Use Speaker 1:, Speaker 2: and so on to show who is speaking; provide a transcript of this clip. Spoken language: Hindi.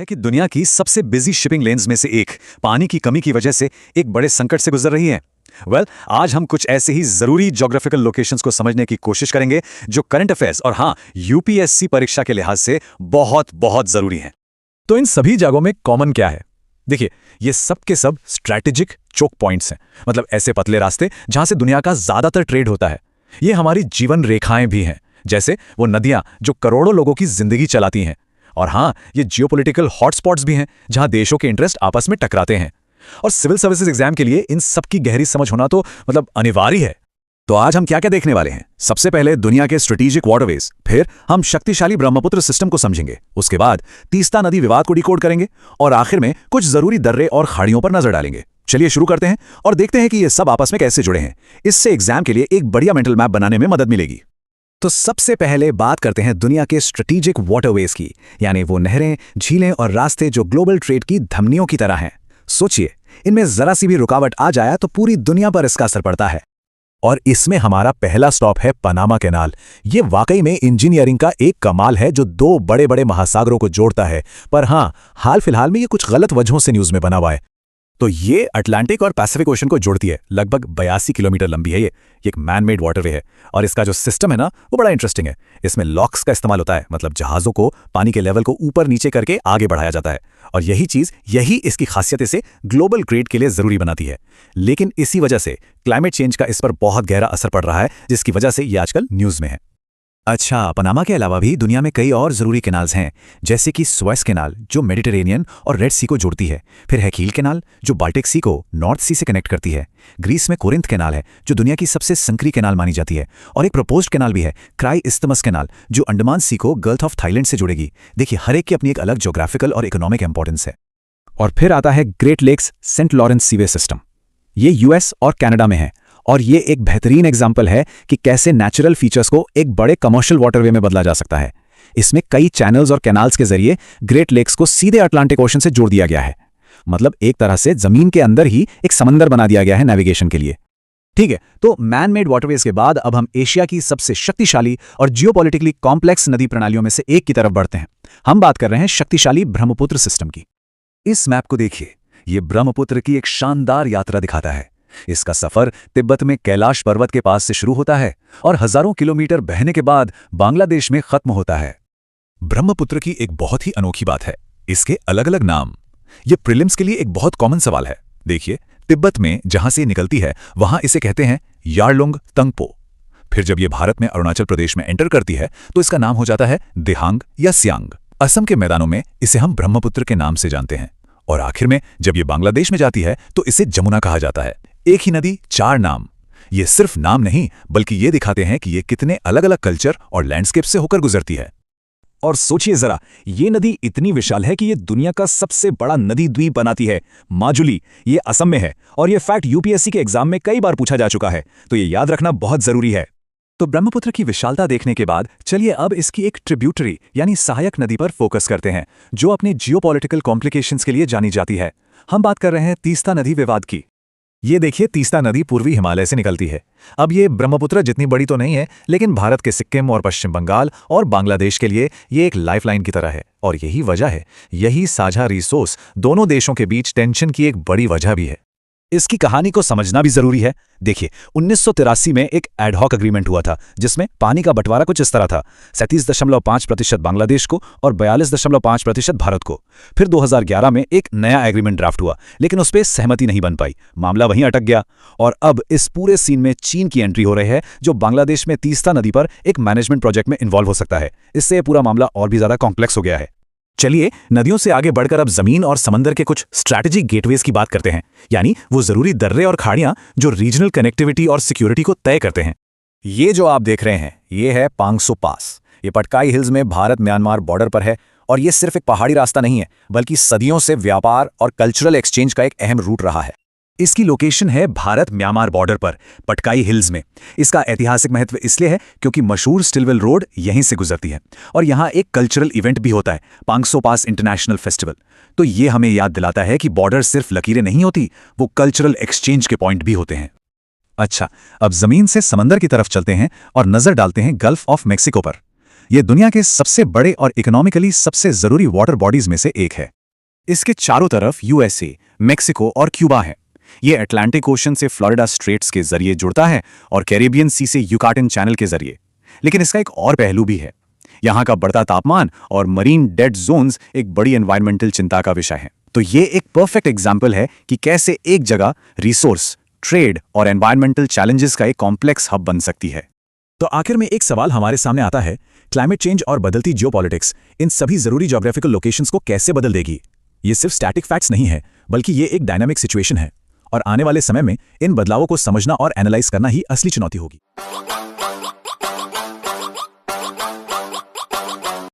Speaker 1: है कि दुनिया की सबसे बिजी शिपिंग लेन्स में से एक पानी की कमी की वजह से एक बड़े संकट से गुजर रही है। आज हम कुछ ऐसे ही जरूरी ज्योग्राफिकल लोकेशंस को समझने की कोशिश करेंगे जो करंट अफेयर्स और हाँ, यूपीएससी परीक्षा के लिहाज से बहुत बहुत जरूरी हैं। तो इन सभी जगहों में कॉमन क्या है? देखिए, ये सब के सब स्ट्रैटेजिक चोक पॉइंट्स हैं, मतलब ऐसे पतले रास्ते जहां से दुनिया का ज्यादातर ट्रेड होता है। ये हमारी जीवन रेखाएं भी हैं, जैसे वो नदियां जो करोड़ों लोगों की जिंदगी चलाती हैं। और हाँ, ये जियोपॉलिटिकल हॉटस्पॉट्स भी हैं जहां देशों के इंटरेस्ट आपस में टकराते हैं। और सिविल सर्विसेज एग्जाम के लिए इन सब की गहरी समझ होना तो मतलब अनिवार्य है। तो आज हम क्या क्या देखने वाले हैं? सबसे पहले दुनिया के स्ट्रेटेजिक वाटरवेज, फिर हम शक्तिशाली ब्रह्मपुत्र सिस्टम को समझेंगे, उसके बाद तीस्ता नदी विवाद को डिकोड करेंगे और आखिर में कुछ जरूरी दर्रे और खाड़ियों पर नजर डालेंगे। चलिए शुरू करते हैं और देखते हैं कि ये सब आपस में कैसे जुड़े हैं। इससे एग्जाम के लिए एक बढ़िया मेंटल मैप बनाने में मदद मिलेगी। तो सबसे पहले बात करते हैं दुनिया के स्ट्रेटेजिक वाटरवेज की, यानी वो नहरें, झीलें और रास्ते जो ग्लोबल ट्रेड की धमनियों की तरह हैं। सोचिए, इनमें जरा सी भी रुकावट आ जाए तो पूरी दुनिया पर इसका असर पड़ता है। और इसमें हमारा पहला स्टॉप है पनामा कैनाल। ये वाकई में इंजीनियरिंग का एक कमाल है जो दो बड़े बड़े महासागरों को जोड़ता है। पर हाँ, हाल फिलहाल में ये कुछ गलत वजहों से न्यूज में बना हुआ है। तो ये अटलांटिक और पैसिफिक ओशन को जोड़ती है। लगभग 82 किलोमीटर लंबी है। ये एक मैन मेड वाटरवे है और इसका जो सिस्टम है ना, वो बड़ा इंटरेस्टिंग है। इसमें लॉक्स का इस्तेमाल होता है, मतलब जहाजों को पानी के लेवल को ऊपर नीचे करके आगे बढ़ाया जाता है। और यही इसकी खासियत इसे ग्लोबल ट्रेड के लिए जरूरी बनाती है। लेकिन इसी वजह से क्लाइमेट चेंज का इस पर बहुत गहरा असर पड़ रहा है, जिसकी वजह से ये आजकल न्यूज में है। अच्छा, पनामा के अलावा भी दुनिया में कई और जरूरी कैनाल्स हैं, जैसे कि सुएज कैनाल जो मेडिटेरेनियन और रेड सी को जोड़ती है, फिर हैकील कैनाल जो बाल्टिक सी को नॉर्थ सी से कनेक्ट करती है। ग्रीस में कोरिंथ कैनाल है जो दुनिया की सबसे संकरी कैनाल मानी जाती है। और एक प्रपोज्ड कैनाल भी है, क्राई इस्थमस कैनाल, जो अंडमान सी को गल्फ ऑफ थाईलैंड से जोड़ेगी। देखिए, हर एक की अपनी एक अलग ज्योग्राफिकल और इकोनॉमिक इंपॉर्टेंस है। और फिर आता है Great Lakes Saint Lawrence seaway system. ये यूएस और कनाडा में है और ये एक बेहतरीन एग्जाम्पल है कि कैसे नेचुरल फीचर्स को एक बड़े कमर्शियल वाटरवे में बदला जा सकता है। इसमें कई चैनल्स और कैनाल्स के जरिए ग्रेट लेक्स को सीधे अटलांटिक ओशन से जोड़ दिया गया है। मतलब एक तरह से जमीन के अंदर ही एक समंदर बना दिया गया है नेविगेशन के लिए। ठीक है, तो मैन मेड वाटरवेज के बाद अब हम एशिया की सबसे शक्तिशाली और जियोपॉलिटिकली कॉम्प्लेक्स नदी प्रणालियों में से एक की तरफ बढ़ते हैं। हम बात कर रहे हैं शक्तिशाली ब्रह्मपुत्र सिस्टम की। इस मैप को देखिए, ये ब्रह्मपुत्र की एक शानदार यात्रा दिखाता है। इसका सफर तिब्बत में कैलाश पर्वत के पास से शुरू होता है और हजारों किलोमीटर बहने के बाद बांग्लादेश में खत्म होता है। ब्रह्मपुत्र की एक बहुत ही अनोखी बात है इसके अलग अलग नाम। यह प्रीलिम्स के लिए एक बहुत कॉमन सवाल है। देखिए, तिब्बत में जहां से निकलती है वहां इसे कहते हैं यारलुंग तंगपो। फिर जब यह भारत में अरुणाचल प्रदेश में एंटर करती है तो इसका नाम हो जाता है दिहांग या सियांग। असम के मैदानों में इसे हम ब्रह्मपुत्र के नाम से जानते हैं। और आखिर में जब ये बांग्लादेश में जाती है तो इसे जमुना कहा जाता है। एक ही नदी, चार नाम। ये सिर्फ नाम नहीं, बल्कि ये दिखाते हैं कि ये कितने अलग अलग कल्चर और लैंडस्केप से होकर गुजरती है। और सोचिए जरा, ये नदी इतनी विशाल है कि ये दुनिया का सबसे बड़ा नदी द्वीप बनाती है। माजुली, ये असम में है और ये फैक्ट यूपीएससी के एग्जाम में कई बार पूछा जा चुका है, तो ये याद रखना बहुत जरूरी है। तो ब्रह्मपुत्र की विशालता देखने के बाद चलिए अब इसकी एक ट्रिब्यूटरी यानी सहायक नदी पर फोकस करते हैं, जो अपने जियोपॉलिटिकल कॉम्प्लिकेशंस के लिए जानी जाती है। हम बात कर रहे हैं तीस्ता नदी विवाद की। ये देखिए, तीस्ता नदी पूर्वी हिमालय से निकलती है। अब ये ब्रह्मपुत्र जितनी बड़ी तो नहीं है, लेकिन भारत के सिक्किम और पश्चिम बंगाल और बांग्लादेश के लिए ये एक लाइफलाइन की तरह है। और यही वजह है, यही साझा रिसोर्स दोनों देशों के बीच टेंशन की एक बड़ी वजह भी है। इसकी कहानी को समझना भी जरूरी है। देखिए, 1983 में एक एडहॉक एग्रीमेंट हुआ था जिसमें पानी का बंटवारा कुछ इस तरह था, 37.5% बांग्लादेश को और 42.5% भारत को। फिर 2011 में एक नया एग्रीमेंट ड्राफ्ट हुआ, लेकिन उस पर सहमति नहीं बन पाई, मामला वहीं अटक गया। और अब इस पूरे सीन में चीन की एंट्री हो रही है, जो बांग्लादेश में तीस्ता नदी पर एक मैनेजमेंट प्रोजेक्ट में इन्वॉल्व हो सकता है। इससे यह पूरा मामला और भी ज्यादा कॉम्प्लेक्स हो गया है। चलिए नदियों से आगे बढ़कर अब जमीन और समंदर के कुछ स्ट्रैटेजिक गेटवेज की बात करते हैं, यानी वो जरूरी दर्रे और खाड़ियां जो रीजनल कनेक्टिविटी और सिक्योरिटी को तय करते हैं। ये जो आप देख रहे हैं, ये है पांगसो पास। ये पटकाई हिल्स में भारत म्यांमार बॉर्डर पर है और ये सिर्फ एक पहाड़ी रास्ता नहीं है, बल्कि सदियों से व्यापार और कल्चरल एक्सचेंज का एक अहम रूट रहा है। इसकी लोकेशन है भारत म्यांमार बॉर्डर पर पटकाई हिल्स में। इसका ऐतिहासिक महत्व इसलिए है क्योंकि मशहूर स्टिलवेल रोड यहीं से गुजरती है और यहाँ एक कल्चरल इवेंट भी होता है, पांगसो पास इंटरनेशनल फेस्टिवल। तो ये हमें याद दिलाता है कि बॉर्डर सिर्फ लकीरें नहीं होती, वो कल्चरल एक्सचेंज के पॉइंट भी होते हैं। अच्छा, अब जमीन से समंदर की तरफ चलते हैं और नजर डालते हैं गल्फ ऑफ मेक्सिको पर। ये दुनिया के सबसे बड़े और इकोनॉमिकली सबसे जरूरी वाटर बॉडीज में से एक है।
Speaker 2: इसके चारों तरफ यूएसए, मेक्सिको और क्यूबा है। ये अटलांटिक ओशन से फ्लोरिडा स्ट्रेट्स के जरिए जुड़ता है और कैरेबियन सी से युकाटन चैनल के जरिए। लेकिन इसका एक और पहलू भी है। यहाँ का बढ़ता तापमान और मरीन डेड जोन्स एक बड़ी एनवायरमेंटल चिंता का विषय है। तो ये एक परफेक्ट एग्जाम्पल है कि कैसे एक जगह रिसोर्स, ट्रेड और एनवायरमेंटल चैलेंजेस का एक कॉम्प्लेक्स हब बन सकती है।
Speaker 1: तो आखिर में एक सवाल हमारे सामने आता है, क्लाइमेट चेंज और बदलती जियोपॉलिटिक्स इन सभी जरूरी ज्योग्राफिकल लोकेशंस को कैसे बदल देगी? ये सिर्फ स्टैटिक फैक्ट्स नहीं है, बल्कि ये एक डायनामिक सिचुएशन है और आने वाले समय में इन बदलावों को समझना और एनालाइज करना ही असली चुनौती होगी।